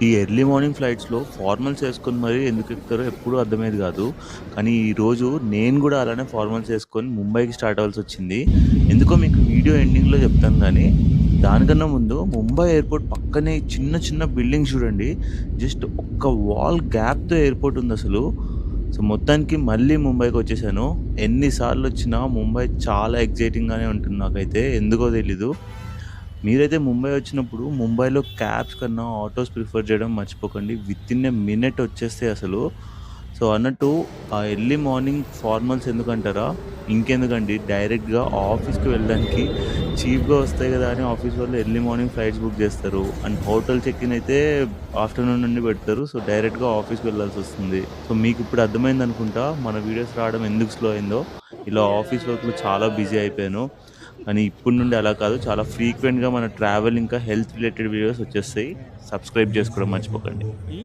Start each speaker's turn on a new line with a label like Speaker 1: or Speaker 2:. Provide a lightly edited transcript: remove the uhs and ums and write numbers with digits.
Speaker 1: ఈ early morning ఫ్లైట్స్‌లో formals ఏసుకొని మరీ ఎందుకు ఎక్కుతారో ఎప్పుడూ అర్థమయ్యేది గాదు. కానీ ఈరోజు నేను గూడా అలానే ఫార్మల్స్ ఏసుకొని ముంబైకి స్టార్ట్ అవ్వాల్సొచ్చింది. ఎందుకో మీకు వీడియో ఎండింగ్‌లో చెప్తాను గానీ, దానికన్నా ముందు ముంబై ఎయిర్‌పోర్ట్ పక్కనే చిన్న చిన్న బిల్డింగ్స్ చూడండి. జస్ట్ ఒక్క వాల్ గ్యాప్‌తో ఎయిర్‌పోర్ట్ ఉందసలు. సో, మొత్తానికి మళ్ళీ ముంబైకొచ్చేసాను. ఎన్ని సార్లొచ్చినా ముంబై చాలా ఎక్సైటింగ్‌గానే ఉంటుంది నాకైతే. ఎందుకో తెలీదు. మీరైతే ముంబై వచ్చినప్పుడు ముంబైలో క్యాబ్స్ కన్నా ఆటోస్ ప్రిఫర్ చేయడం మర్చిపోకండి. వితిన్ ఎ మినిట్ వచ్చేస్తాయి అసలు. సో, అన్నట్టు ఆ ఎర్లీ మార్నింగ్ ఫార్మల్స్ ఎందుకంటారా? ఇంకెందుకండి డైరెక్ట్‌గా ఆఫీస్‌కి వెళ్ళడానికి చీప్‌గా వస్తాయి కదా అని ఆఫీస్ వాళ్ళు ఎర్లీ మార్నింగ్ ఫ్లైట్స్ బుక్ చేస్తారు. అండ్ హోటల్ చెక్ ఇన్ అయితే ఆఫ్టర్‌నూన్ నుండి పెడతారు. సో, డైరెక్ట్‌గా ఆఫీస్‌కి వెళ్ళాల్సొస్తుంది. సో, మీకిప్పుడు అర్థమైందనుకుంటా మన వీడియోస్ రావడం ఎందుకు స్లో అయిందో. ఇలా ఆఫీస్ వర్క్‌లో చాలా బిజీ అయిపోయాను. కానీ ఇప్పటి నుండి అలా కాదు. చాలా ఫ్రీక్వెంట్‌గా మన ట్రావెల్ ఇంకా హెల్త్ రిలేటెడ్ వీడియోస్ వచ్చేస్తాయి. సబ్స్క్రైబ్ చేసుకోవడం మర్చిపోకండి.